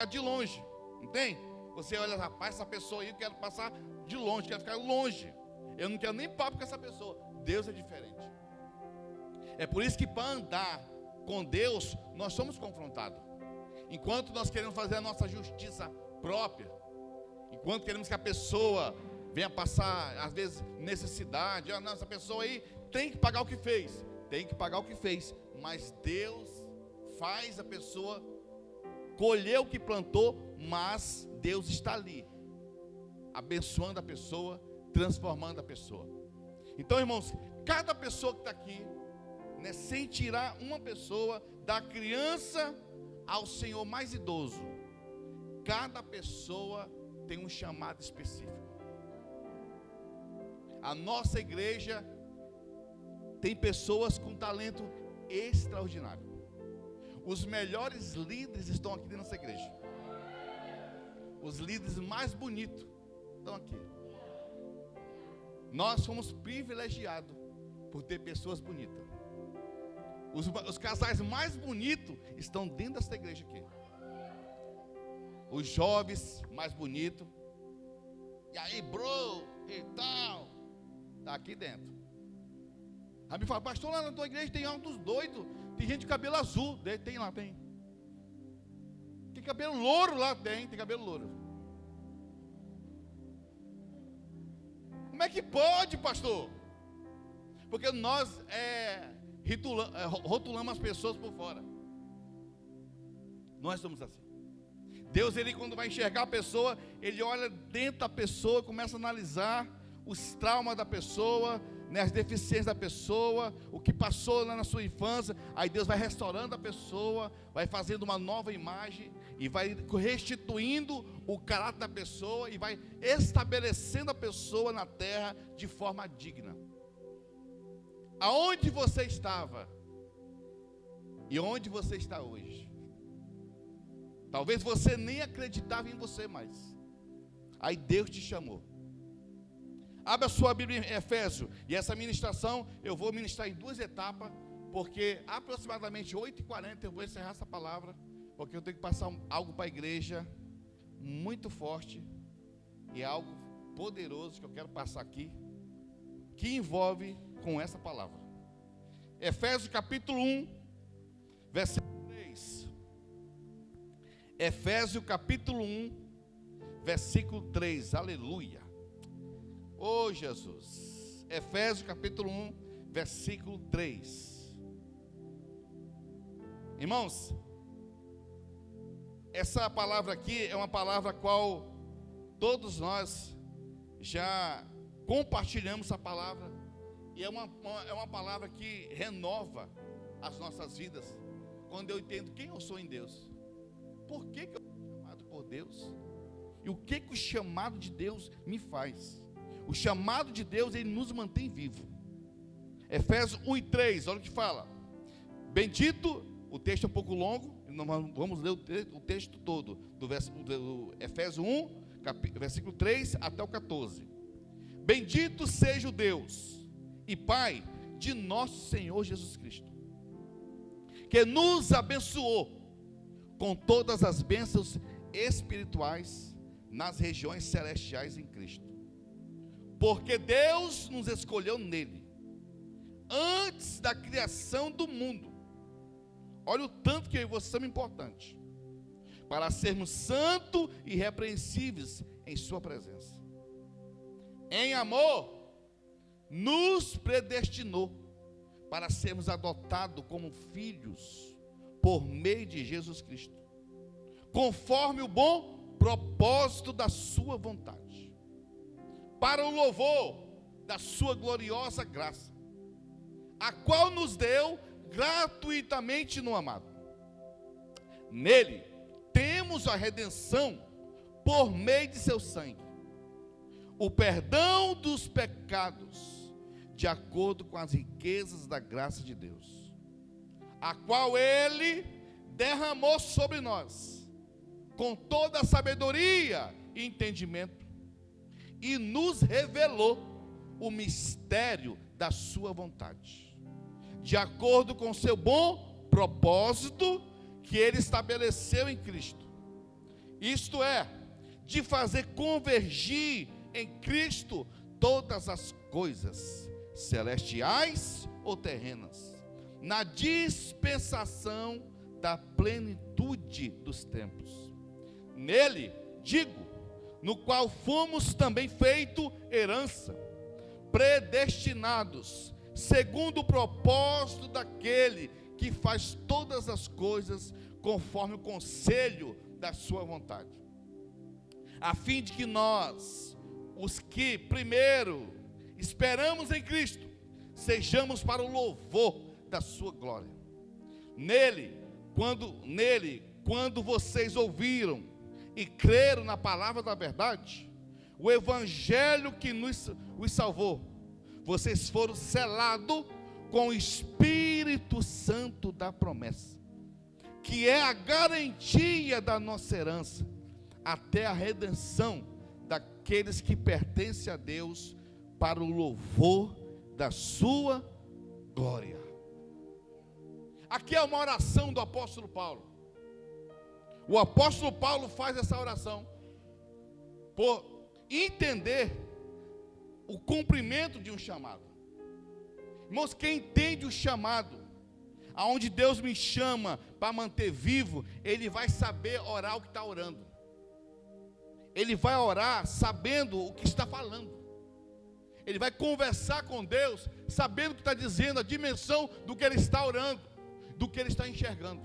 de longe, não tem? Você olha, rapaz, essa pessoa aí, eu quero passar de longe, quero ficar longe. Eu não quero nem papo com essa pessoa. Deus é diferente. É por isso que para andar com Deus, nós somos confrontados. Enquanto nós queremos fazer a nossa justiça própria, enquanto queremos que a pessoa venha passar, às vezes, necessidade, não, essa pessoa aí tem que pagar o que fez. Tem que pagar o que fez. Mas Deus faz a pessoa colher o que plantou, mas Deus está ali, abençoando a pessoa, transformando a pessoa. Então, irmãos, cada pessoa que está aqui, né, sem tirar uma pessoa, da criança ao senhor mais idoso, cada pessoa tem um chamado específico. A nossa igreja tem pessoas com talento extraordinário. Os melhores líderes estão aqui dentro dessa igreja. Os líderes mais bonitos estão aqui. Nós fomos privilegiados por ter pessoas bonitas. Os casais mais bonitos estão dentro dessa igreja aqui. Os jovens mais bonitos. E aí, bro, e tal. Está aqui dentro. Aí me fala, pastor, lá na tua igreja tem altos doidos. Tem gente de cabelo azul. Tem lá, tem. Tem cabelo louro lá, tem cabelo louro. Como é que pode, pastor? Porque nós rotulamos as pessoas por fora. Nós somos assim. Deus, ele quando vai enxergar a pessoa, ele olha dentro da pessoa, começa a analisar os traumas da pessoa, né, as deficiências da pessoa, o que passou lá na sua infância. Aí Deus vai restaurando a pessoa, vai fazendo uma nova imagem e vai restituindo o caráter da pessoa e vai estabelecendo a pessoa na terra de forma digna. Aonde você estava e onde você está hoje? Talvez você nem acreditava em você mais. Aí Deus te chamou. Abra a sua Bíblia em Efésios. E essa ministração eu vou ministrar em 2 etapas, porque aproximadamente 8h40 eu vou encerrar essa palavra, porque eu tenho que passar algo para a igreja muito forte e algo poderoso que eu quero passar aqui, que envolve com essa palavra. Efésios capítulo 1, versículo 3. Efésios capítulo 1, versículo 3. Aleluia. Oh Jesus. Efésios capítulo 1, versículo 3. Irmãos, essa palavra aqui é uma palavra a qual todos nós já compartilhamos essa palavra. E é uma palavra que renova as nossas vidas. Quando eu entendo quem eu sou em Deus. Por que eu sou chamado por Deus? E o que o chamado de Deus me faz? O chamado de Deus, ele nos mantém vivo. Efésios 1:3, olha o que fala. Bendito, o texto é um pouco longo, nós vamos ler o texto todo, do Efésios 1, versículo 3 até o 14. Bendito seja o Deus e Pai de nosso Senhor Jesus Cristo, que nos abençoou com todas as bênçãos espirituais nas regiões celestiais em Cristo. Porque Deus nos escolheu nele, antes da criação do mundo. Olha o tanto que eu e você somos importantes, para sermos santos e irrepreensíveis em sua presença. Em amor, nos predestinou para sermos adotados como filhos por meio de Jesus Cristo, conforme o bom propósito da sua vontade, para o louvor da sua gloriosa graça, a qual nos deu gratuitamente no amado. Nele temos a redenção por meio de seu sangue, o perdão dos pecados, de acordo com as riquezas da graça de Deus, a qual ele derramou sobre nós, com toda a sabedoria e entendimento, e nos revelou o mistério da sua vontade, de acordo com seu bom propósito que ele estabeleceu em Cristo, isto é, de fazer convergir em Cristo todas as coisas, celestiais ou terrenas, na dispensação da plenitude dos tempos. Nele, digo, no qual fomos também feito herança, predestinados, segundo o propósito daquele que faz todas as coisas conforme o conselho da sua vontade, a fim de que nós, os que primeiro esperamos em Cristo, sejamos para o louvor da sua glória. Nele, quando vocês ouviram e creram na palavra da verdade, o evangelho que os salvou, vocês foram selados com o Espírito Santo da promessa, que é a garantia da nossa herança, até a redenção daqueles que pertencem a Deus, para o louvor da sua glória. Aqui é uma oração do apóstolo Paulo. O apóstolo Paulo faz essa oração por entender o cumprimento de um chamado. Irmãos, quem entende o chamado, aonde Deus me chama para manter vivo, ele vai saber orar o que está orando. Ele vai orar sabendo o que está falando. Ele vai conversar com Deus sabendo o que está dizendo, a dimensão do que ele está orando, do que ele está enxergando.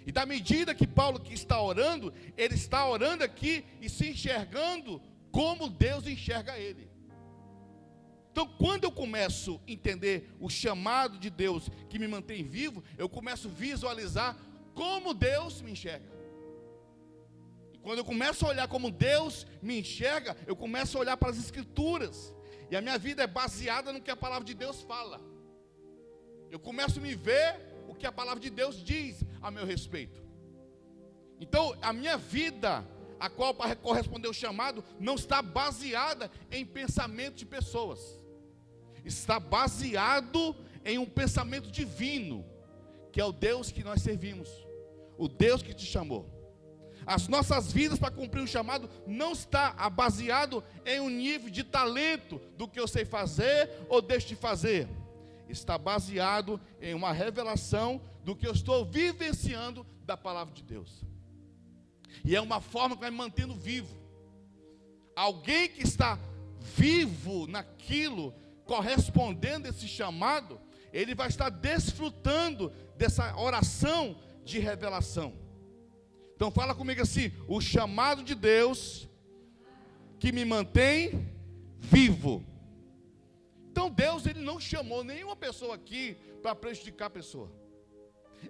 E da medida que Paulo que está orando, ele está orando aqui e se enxergando como Deus enxerga ele. Então, quando eu começo a entender o chamado de Deus que me mantém vivo, eu começo a visualizar como Deus me enxerga. E quando eu começo a olhar como Deus me enxerga, eu começo a olhar para as Escrituras. E a minha vida é baseada no que a palavra de Deus fala. Eu começo a me ver o que a palavra de Deus diz a meu respeito. Então, a minha vida, a qual para corresponder ao chamado, não está baseada em pensamento de pessoas. Está baseado em um pensamento divino, que é o Deus que nós servimos, o Deus que te chamou. As nossas vidas para cumprir um chamado não está baseado em um nível de talento do que eu sei fazer ou deixo de fazer. Está baseado em uma revelação do que eu estou vivenciando da palavra de Deus. E é uma forma que vai me mantendo vivo. Alguém que está vivo naquilo, correspondendo a esse chamado, ele vai estar desfrutando dessa oração de revelação. Então fala comigo assim: o chamado de Deus que me mantém vivo. Então Deus, ele não chamou nenhuma pessoa aqui para prejudicar a pessoa.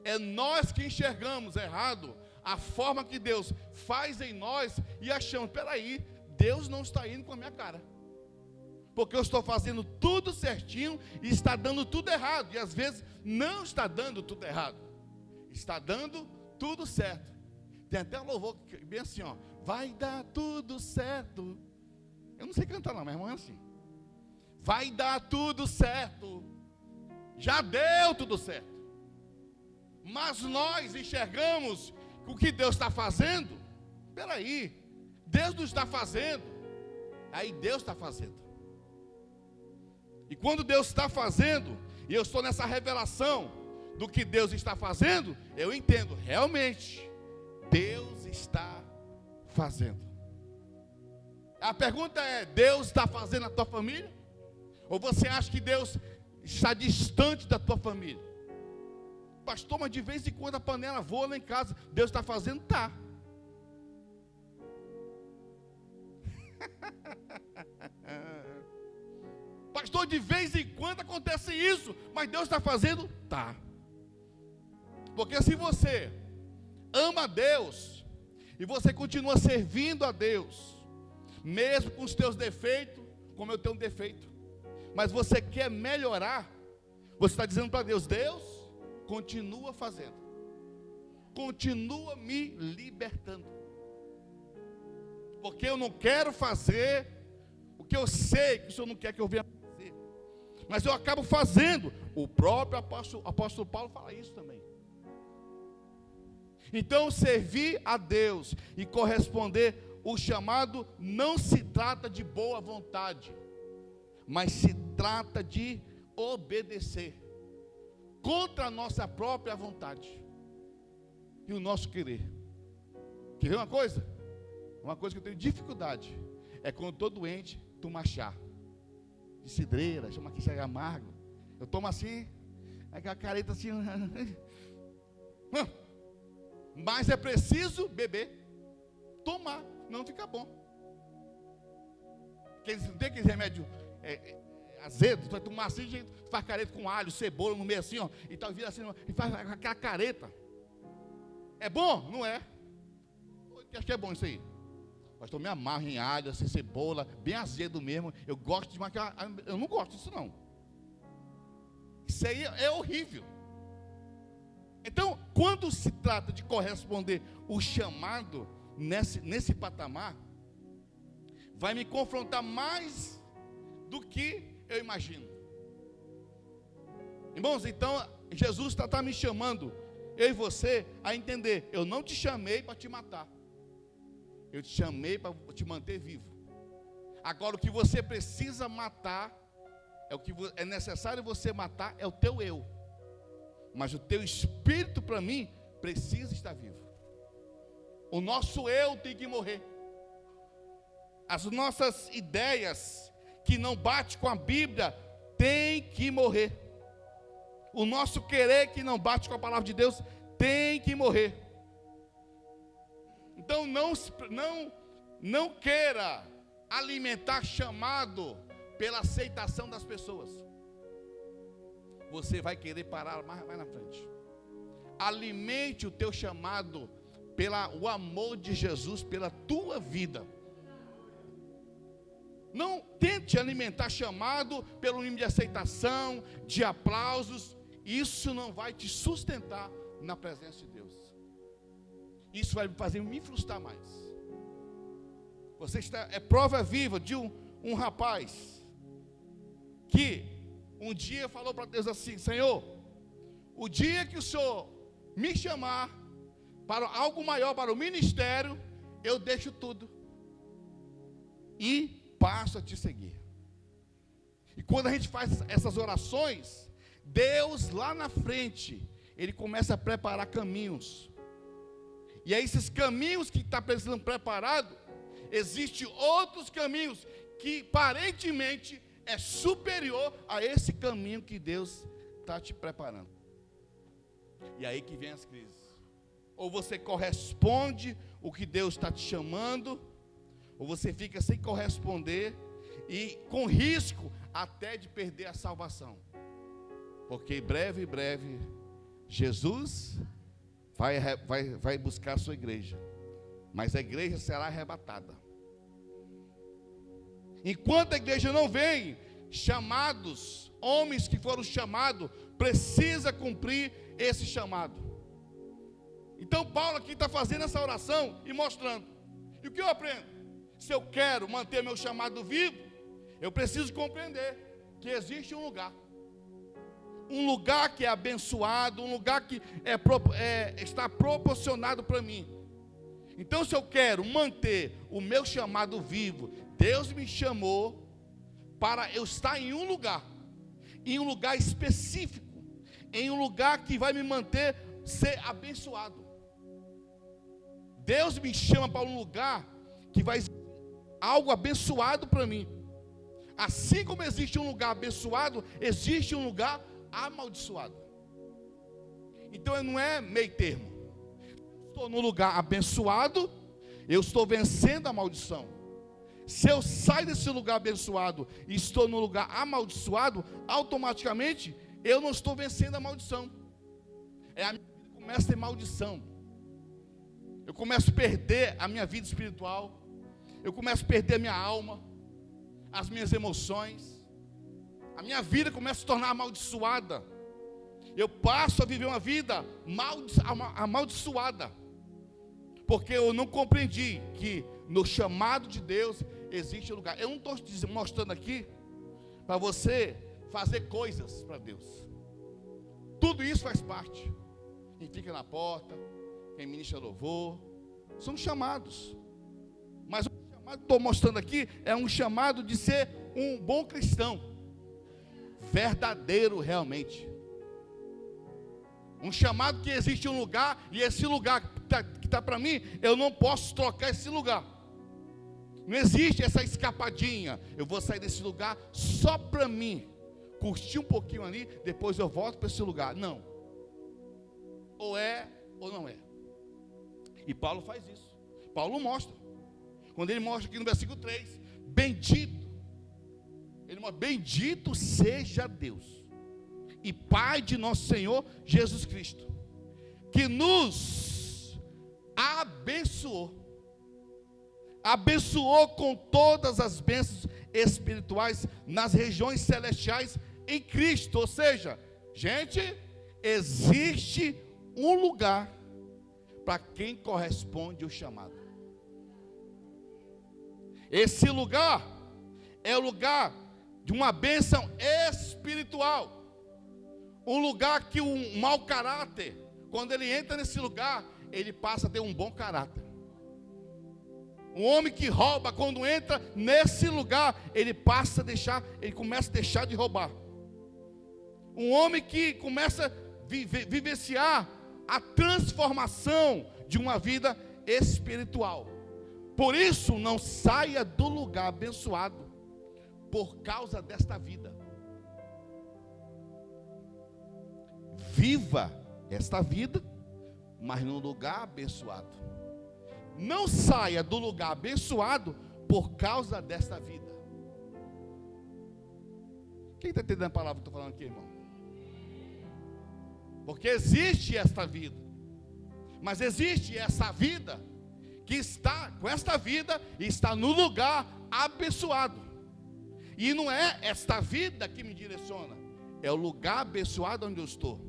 É nós que enxergamos errado a forma que Deus faz em nós e achamos, espera aí, Deus não está indo com a minha cara. Porque eu estou fazendo tudo certinho e está dando tudo errado. E às vezes não está dando tudo errado. Está dando tudo certo. Tem até um louvor bem assim, ó. Vai dar tudo certo. Eu não sei cantar não, mas irmão é assim. Vai dar tudo certo. Já deu tudo certo. Mas nós enxergamos o que Deus está fazendo. Espera aí, Deus não está fazendo. Aí Deus está fazendo. E quando Deus está fazendo, e eu estou nessa revelação do que Deus está fazendo, eu entendo, realmente, Deus está fazendo. A pergunta é: Deus está fazendo na tua família? Ou você acha que Deus está distante da tua família? Pastor, mas de vez em quando a panela voa lá em casa, Deus está fazendo? Tá. Pastor, de vez em quando acontece isso, mas Deus está fazendo? Tá. Porque se você ama a Deus, e você continua servindo a Deus, mesmo com os teus defeitos, como eu tenho um defeito, mas você quer melhorar, você está dizendo para Deus: Deus, continua fazendo, continua me libertando, porque eu não quero fazer o que eu sei que o Senhor não quer que eu venha fazer, mas eu acabo fazendo. O próprio apóstolo Paulo fala isso também. Então, servir a Deus e corresponder o chamado não se trata de boa vontade, mas se trata de obedecer contra a nossa própria vontade e o nosso querer. Quer ver uma coisa? Uma coisa que eu tenho dificuldade é quando eu estou doente, tomar chá de cidreira, chama aqui chá amargo. Eu tomo assim, aquela careta assim. Mas é preciso beber, tomar, não fica bom. Não tem aquele remédio azedo, tu vai tomar assim, gente, faz careta com alho, cebola no meio assim, ó, e tal, vira assim, e faz aquela careta. É bom? Não é. Eu acho que é bom isso aí. Pastor, me amarro em alho, assim, cebola, bem azedo mesmo. Eu gosto de maquiar. Eu não gosto disso não. Isso aí é horrível. Então, quando se trata de corresponder o chamado nesse patamar, vai me confrontar mais do que eu imagino. Irmãos, então Jesus está me chamando, eu e você, a entender: eu não te chamei para te matar, eu te chamei para te manter vivo. Agora, o que você precisa matar, o que é necessário você matar, é o teu eu. Mas o teu espírito, para mim, precisa estar vivo. O nosso eu tem que morrer. As nossas ideias que não batem com a Bíblia tem que morrer. O nosso querer que não bate com a palavra de Deus tem que morrer. Então não queira alimentar chamado pela aceitação das pessoas. Você vai querer parar mais na frente. Alimente o teu chamado pelo amor de Jesus, pela tua vida. Não tente alimentar chamado pelo nível de aceitação, de aplausos. Isso não vai te sustentar na presença de Deus. Isso vai fazer me frustrar mais. Você é prova viva de um rapaz que um dia falou para Deus assim: Senhor, o dia que o Senhor me chamar para algo maior, para o ministério, eu deixo tudo e passo a te seguir. E quando a gente faz essas orações, Deus lá na frente, Ele começa a preparar caminhos. E aí esses caminhos que está precisando preparado, existem outros caminhos que aparentemente é superior a esse caminho que Deus está te preparando. E aí que vem as crises. Ou você corresponde o que Deus está te chamando, ou você fica sem corresponder e com risco até de perder a salvação. Porque em breve, Jesus vai buscar a sua igreja, mas a igreja será arrebatada. Enquanto a igreja não vem, chamados, homens que foram chamados, precisa cumprir esse chamado. Então Paulo aqui está fazendo essa oração e mostrando. E o que eu aprendo? Se eu quero manter meu chamado vivo, eu preciso compreender que existe um lugar que é abençoado, um lugar que está proporcionado para mim. Então, se eu quero manter o meu chamado vivo, Deus me chamou para eu estar em um lugar específico, em um lugar que vai me manter ser abençoado. Deus me chama para um lugar que vai ser algo abençoado para mim. Assim como existe um lugar abençoado, existe um lugar amaldiçoado. Então não é meio termo. Estou no lugar abençoado, eu estou vencendo a maldição. Se eu saio desse lugar abençoado e estou no lugar amaldiçoado, automaticamente eu não estou vencendo a maldição. A minha vida começa a ter maldição. Eu começo a perder a minha vida espiritual. Eu começo a perder a minha alma, as minhas emoções. A minha vida começa a se tornar amaldiçoada. Eu passo a viver uma vida amaldiçoada. Porque eu não compreendi que no chamado de Deus existe um lugar. Eu não estou mostrando aqui para você fazer coisas para Deus. Tudo isso faz parte. E fica na porta, quem ministra louvor, são chamados. Mas o chamado que estou mostrando aqui é um chamado de ser um bom cristão, verdadeiro realmente. Um chamado que existe um lugar, e esse lugar que está para mim, eu não posso trocar esse lugar. Não existe essa escapadinha, eu vou sair desse lugar só para mim, curtir um pouquinho ali, depois eu volto para esse lugar. Não. Ou é ou não é. E Paulo faz isso. Paulo mostra. Quando ele mostra aqui no versículo 3, bendito. Ele mostra, bendito seja Deus e Pai de nosso Senhor Jesus Cristo, que nos abençoou com todas as bênçãos espirituais nas regiões celestiais em Cristo. Ou seja, gente, existe um lugar para quem corresponde o chamado. Esse lugar é o lugar de uma bênção espiritual. Um lugar que um mau caráter, quando ele entra nesse lugar, ele passa a ter um bom caráter. Um homem que rouba, quando entra nesse lugar, ele começa a deixar de roubar. Um homem que começa a vivenciar a transformação de uma vida espiritual. Por isso, não saia do lugar abençoado por causa desta vida. Viva esta vida, mas num lugar abençoado. Não saia do lugar abençoado por causa desta vida. Quem está entendendo a palavra que eu estou falando aqui, irmão? Porque existe esta vida, mas existe essa vida que está, com esta vida, está no lugar abençoado. E não é esta vida que me direciona, é o lugar abençoado onde eu estou.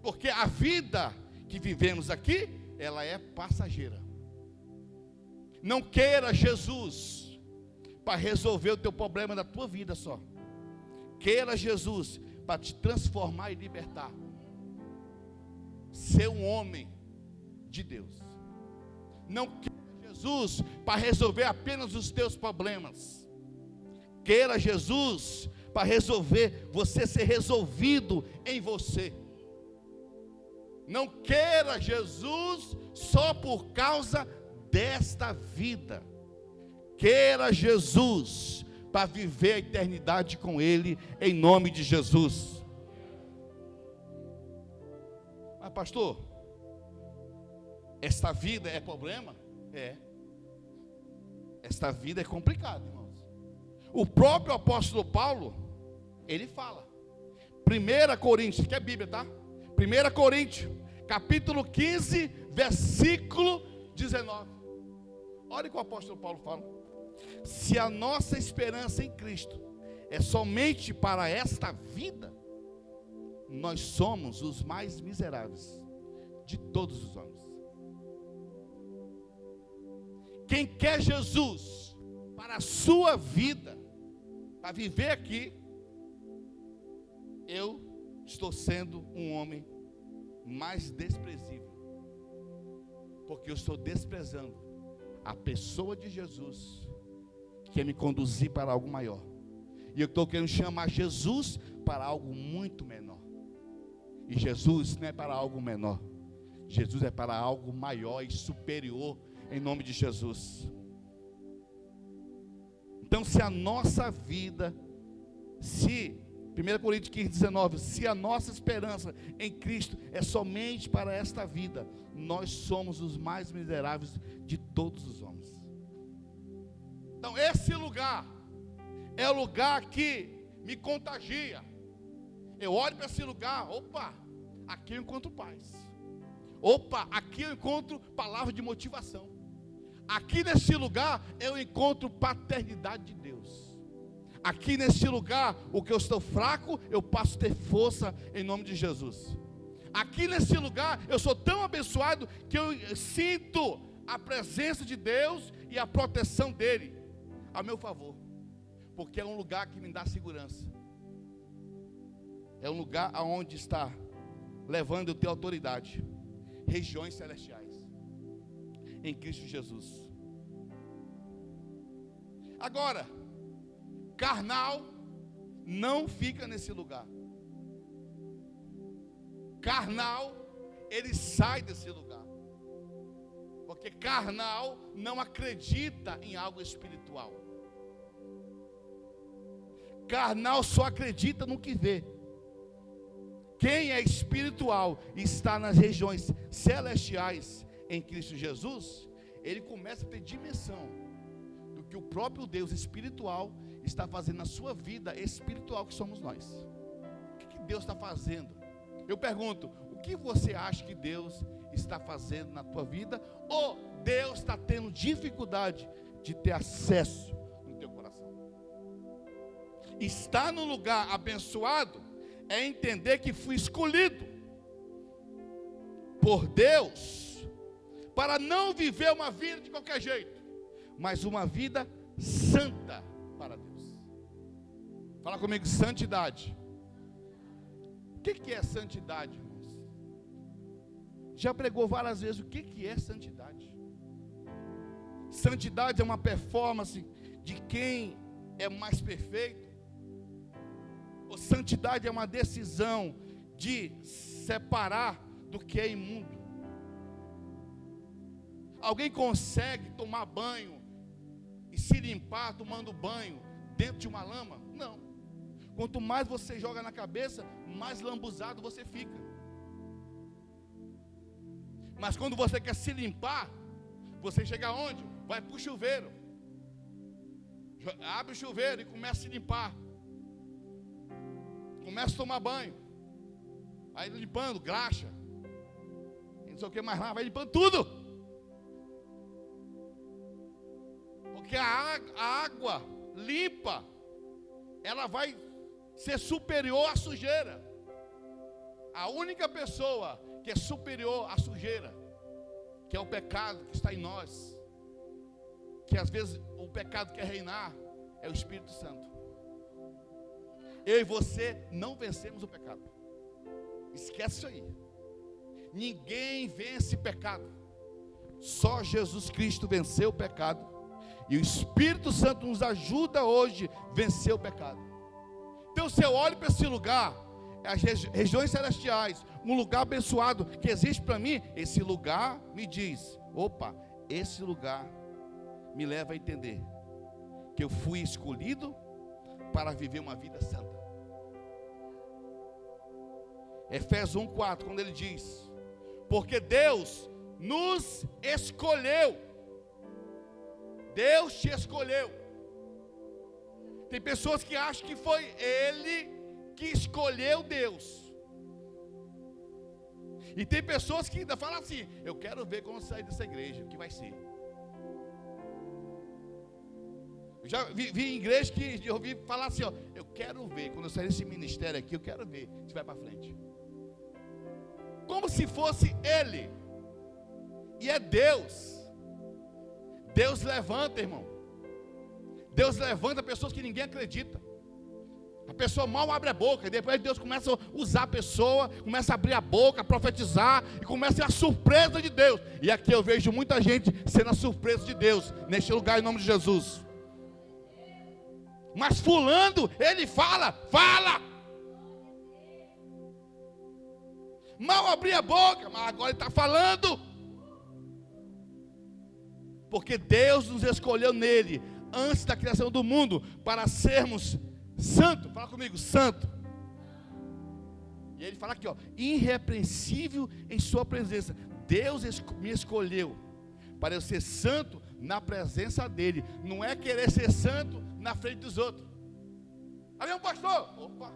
Porque a vida que vivemos aqui, ela é passageira. Não queira Jesus para resolver o teu problema da tua vida só. Queira Jesus para te transformar e libertar. Ser um homem de Deus. Não queira Jesus para resolver apenas os teus problemas. Queira Jesus para resolver, você ser resolvido em você. Não queira Jesus só por causa desta vida. Queira Jesus para viver a eternidade com Ele, em nome de Jesus. Mas pastor, esta vida é problema? É. Esta vida é complicada, irmãos. O próprio apóstolo Paulo, ele fala. 1 Coríntios, que é Bíblia, tá? 1 Coríntios, capítulo 15, versículo 19. Olha o que o apóstolo Paulo fala. Se a nossa esperança em Cristo é somente para esta vida, nós somos os mais miseráveis de todos os homens. Quem quer Jesus para a sua vida, para viver aqui, eu estou sendo um homem mais desprezível, porque eu estou desprezando a pessoa de Jesus, que quer me conduzir para algo maior, e eu estou querendo chamar Jesus para algo muito menor. E Jesus não é para algo menor, Jesus é para algo maior e superior, em nome de Jesus. Então, se a nossa vida, 1 Coríntios 15, 19, se a nossa esperança em Cristo é somente para esta vida, nós somos os mais miseráveis de todos os homens. Então, esse lugar é o lugar que me contagia. Eu olho para esse lugar, opa, aqui eu encontro paz. Opa, aqui eu encontro palavra de motivação. Aqui nesse lugar eu encontro paternidade de Deus. Aqui nesse lugar, o que eu estou fraco, eu passo a ter força em nome de Jesus. Aqui nesse lugar, eu sou tão abençoado que eu sinto a presença de Deus e a proteção dEle a meu favor. Porque é um lugar que me dá segurança. É um lugar onde está levando eu ter autoridade. regiões celestiais em Cristo Jesus. Agora, carnal não fica nesse lugar. Carnal, ele sai desse lugar. Porque carnal não acredita em algo espiritual. Carnal só acredita no que vê. Quem é espiritual e está nas regiões celestiais em Cristo Jesus, ele começa a ter dimensão do que o próprio Deus espiritual está fazendo na sua vida espiritual, que somos nós. O que Deus está fazendo? Eu pergunto, o que você acha que Deus está fazendo na tua vida? Ou Deus está tendo dificuldade de ter acesso no teu coração? Estar no lugar abençoado é entender que fui escolhido por Deus para não viver uma vida de qualquer jeito, mas uma vida santa para Deus. Fala comigo, santidade. O que é santidade, irmãos? Já pregou várias vezes o que é santidade. Santidade é uma performance de quem é mais perfeito. Ou santidade é uma decisão de separar do que é imundo. Alguém consegue tomar banho e se limpar tomando banho dentro de uma lama? Não. Quanto mais você joga na cabeça, mais lambuzado você fica. Mas quando você quer se limpar, você chega aonde? Vai para o chuveiro. Abre o chuveiro e começa a se limpar. Começa a tomar banho. Aí limpando, graxa. Não sei o que mais lá, vai limpando tudo. Porque a água limpa, ela vai ser superior à sujeira. A única pessoa que é superior à sujeira, que é o pecado que está em nós, que às vezes o pecado quer reinar, é o Espírito Santo. Eu e você não vencemos o pecado. Esquece isso aí. Ninguém vence pecado. Só Jesus Cristo venceu o pecado. E o Espírito Santo nos ajuda hoje a vencer o pecado. Então se eu olho para esse lugar, as regiões celestiais, um lugar abençoado que existe para mim, esse lugar me diz, opa, esse lugar me leva a entender que eu fui escolhido para viver uma vida santa. Efésios 1:4, quando ele diz, porque Deus nos escolheu. Deus te escolheu. Tem pessoas que acham que foi Ele que escolheu Deus. E tem pessoas que ainda falam assim, eu quero ver quando sair dessa igreja, o que vai ser. Eu já vi em igreja que eu ouvi falar assim, ó, eu quero ver, quando eu sair desse ministério aqui, eu quero ver se vai para frente. Como se fosse Ele. E é Deus. Deus levanta, irmão. Deus levanta pessoas que ninguém acredita. A pessoa mal abre a boca, e depois Deus começa a usar a pessoa, começa a abrir a boca, a profetizar, e começa a surpresa de Deus. E aqui eu vejo muita gente sendo a surpresa de Deus, neste lugar, em nome de Jesus. Mas fulano, ele fala. Mal abri a boca, mas agora ele está falando. Porque Deus nos escolheu nele, antes da criação do mundo, para sermos santos. Fala comigo, santo. E ele fala aqui, ó, irrepreensível em sua presença. Deus me escolheu para eu ser santo na presença dele. Não é querer ser santo na frente dos outros. Aí um pastor, opa,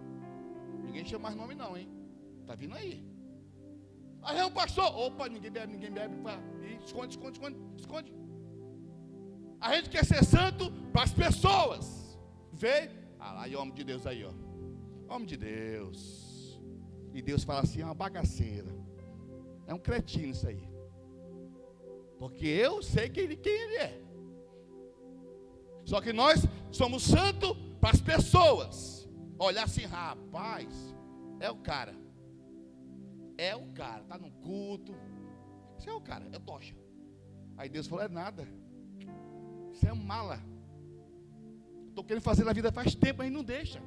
ninguém chama mais nome não, hein? Tá vindo aí. Aí um pastor, opa, ninguém bebe. Esconde. A gente quer ser santo para as pessoas. Vê? Aí homem de Deus aí, ó. Homem de Deus. E Deus fala assim, é uma bagaceira. É um cretino isso aí. Porque eu sei quem ele é. Só que nós somos santos para as pessoas. Olhar assim, rapaz, é o cara. Está no culto, Você é o cara, é tocha. Aí Deus falou, é nada. Você é mala. Estou querendo fazer na vida faz tempo, mas não deixa.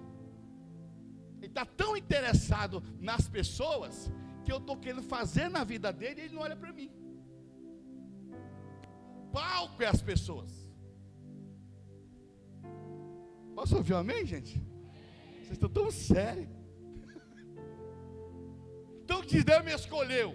Ele está tão interessado nas pessoas, que eu estou querendo fazer na vida dele, e ele não olha para mim. O palco é as pessoas. Posso ouvir um amém, gente? Vocês estão tão sérios. Então Deus me escolheu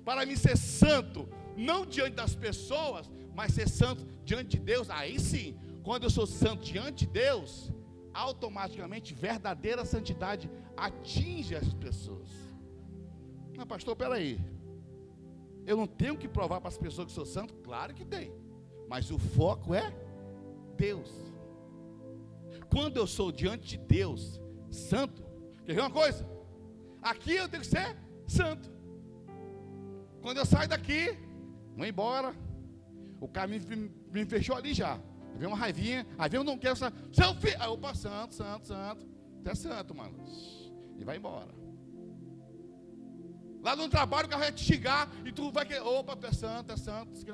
para me ser santo, não diante das pessoas, mas ser santo diante de Deus. Aí sim, quando eu sou santo diante de Deus, automaticamente verdadeira santidade atinge as pessoas. Não, pastor, peraí, eu não tenho que provar para as pessoas que sou santo? Claro que tem, mas o foco é Deus. Quando eu sou diante de Deus santo, quer ver uma coisa? Aqui eu tenho que ser santo. Quando eu saio daqui, vou embora, o caminho me fechou ali já. Vem uma raivinha, aí vem eu não quero saber. Seu filho, aí opa, santo. Você é santo, mano. E vai embora. Lá no trabalho o carro vai te xingar e tu vai querer. Opa, tu é santo, esquece.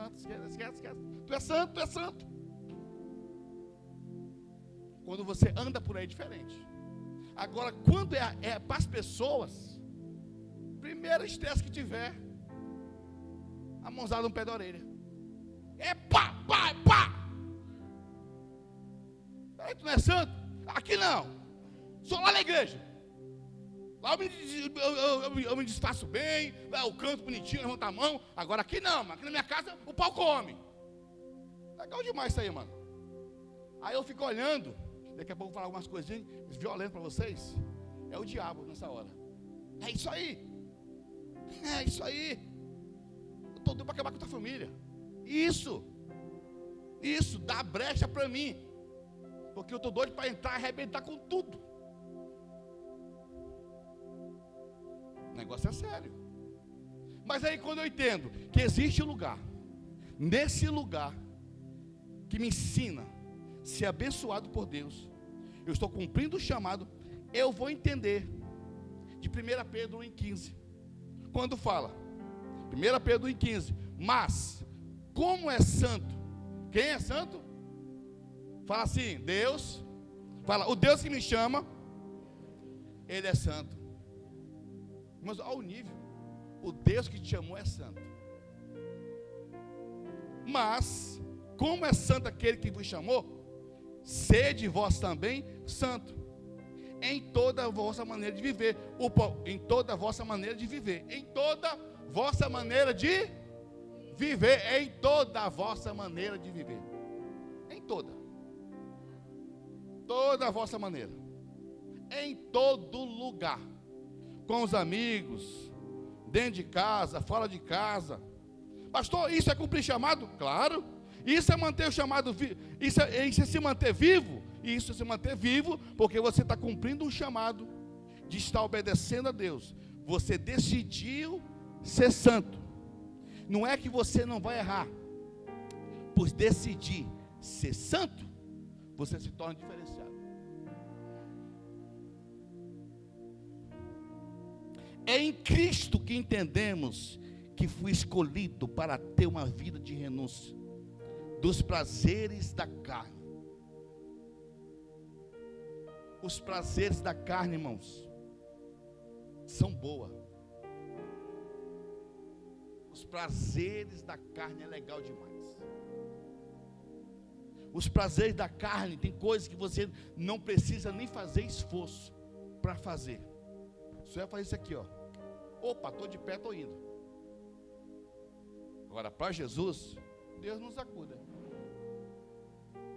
Tu é santo. Quando você anda por aí é diferente. Agora, quando é para as pessoas, primeiro estresse que tiver, a mãozada no pé da orelha. É pá. Aí tu não é santo? Aqui não. Só lá na igreja. Lá eu me disfarço bem, eu canto bonitinho, levanto a mão. Agora aqui não, mas aqui na minha casa o pau come. Legal demais isso aí, mano. Aí eu fico olhando, daqui a pouco eu vou falar algumas coisinhas violentas para vocês. É o diabo nessa hora. É isso aí. Eu estou doido para acabar com a tua família. Isso, dá brecha para mim. Porque eu estou doido para entrar e arrebentar com tudo. O negócio é sério. Mas aí quando eu entendo que existe um lugar, nesse lugar, que me ensina a ser abençoado por Deus, eu estou cumprindo o chamado, eu vou entender. De 1 Pedro 1,15. Quando fala, 1 Pedro 1,15. Mas, como é santo? Quem é santo? Fala assim, Deus. Fala, o Deus que me chama, Ele é santo. Mas olha o nível. O Deus que te chamou é santo. Mas, como é santo aquele que vos chamou, sede vós também santo. Em toda a vossa maneira de viver. Em toda a vossa maneira de viver. Em toda a vossa maneira de viver. Em toda a vossa maneira de viver. Em toda a vossa maneira, em todo lugar, com os amigos, dentro de casa, fora de casa. Pastor, isso é cumprir chamado? Claro. Isso é manter o chamado vivo. Isso é se manter vivo. Isso é se manter vivo, porque você está cumprindo um chamado de estar obedecendo a Deus. Você decidiu ser santo. Não é que você não vai errar. Por decidir ser santo, você se torna diferenciado. É em Cristo que entendemos que fui escolhido para ter uma vida de renúncia dos prazeres da carne. Os prazeres da carne, irmãos, são boas. Os prazeres da carne é legal demais. Os prazeres da carne, tem coisas que você não precisa nem fazer esforço para fazer. Só vai fazer isso aqui, ó. Opa, estou de pé, estou indo. Agora, para Jesus, Deus nos acuda.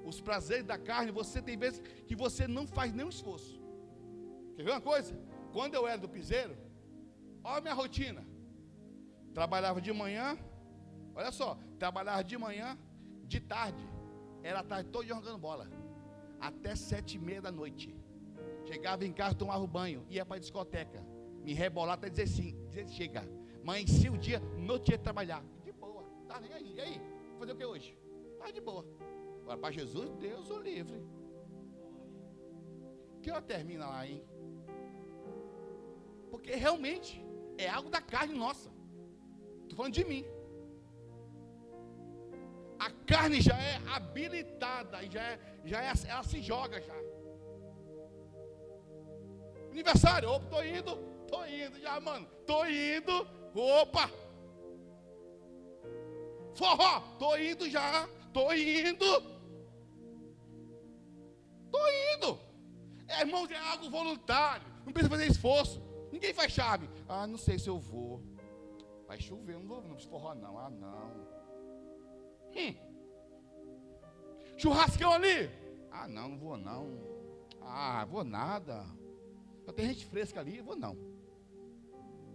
Os prazeres da carne, você tem vezes que você não faz nenhum esforço. Quer ver uma coisa? Quando eu era do piseiro, olha a minha rotina. Trabalhava de manhã, olha só, trabalhava de manhã, de tarde. Era a tarde toda jogando bola. Até 7:30 da noite. Chegava em casa, tomava banho, ia para a discoteca. Me rebolar até dizer sim, dizer chega. Amanhecia o dia, no dia de trabalhar. De boa, tá nem aí. E aí? Fazer o que hoje? Tá de boa. Agora para Jesus, Deus o livre. Que hora termina lá, hein? Porque realmente é algo da carne nossa. Estou falando de mim. a carne já é habilitada, ela se joga já. Aniversário, opa, tô indo já, mano, tô indo, opa. Forró, tô indo já, tô indo. Irmãos, é algo voluntário, não precisa fazer esforço. Ninguém faz chave. Ah, não sei se eu vou. Vai chover, não vou, não precisa forró não. Ah, não. Churrascão ali. Ah, não vou não. Ah, vou nada. Só tem gente fresca ali, vou não.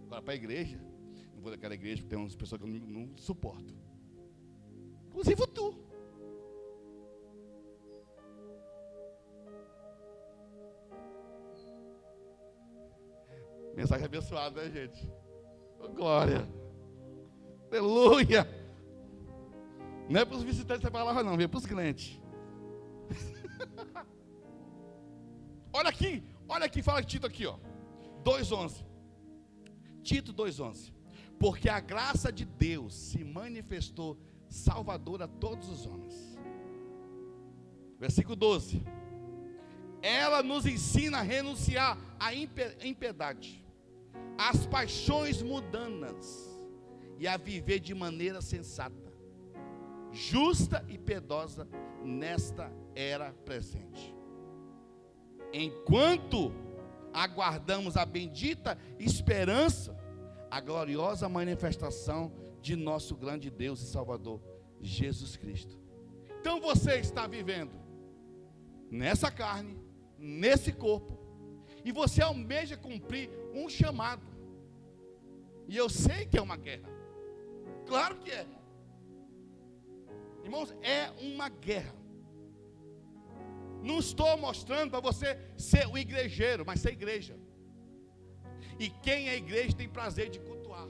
Agora para a igreja, não vou daquela igreja porque tem umas pessoas que eu não suporto. Inclusive tu. Mensagem abençoada, né, gente? Oh, glória. Aleluia. Não é para os visitantes essa palavra, não, é para os crentes. Olha aqui, fala Tito aqui, ó. 2:11. Tito 2:11. Porque a graça de Deus se manifestou salvadora a todos os homens. Versículo 12. Ela nos ensina a renunciar à impiedade, às paixões mundanas e a viver de maneira sensata, justa e piedosa nesta era presente, enquanto aguardamos a bendita esperança, a gloriosa manifestação de nosso grande Deus e Salvador, Jesus Cristo. Então você está vivendo nessa carne, nesse corpo, e você almeja cumprir um chamado. E eu sei que é uma guerra. Claro que é. Irmãos, é uma guerra. Não estou mostrando para você ser o igrejeiro, mas ser igreja. E quem é igreja tem prazer de cultuar,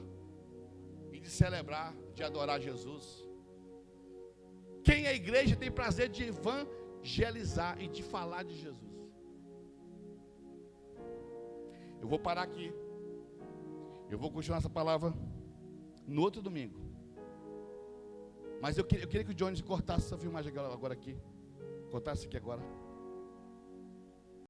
e de celebrar, de adorar Jesus. Quem é igreja tem prazer de evangelizar e de falar de Jesus. Eu vou parar aqui. Eu vou continuar essa palavra no outro domingo. Mas eu queria que o Jones cortasse essa filmagem agora aqui. Cortasse aqui agora.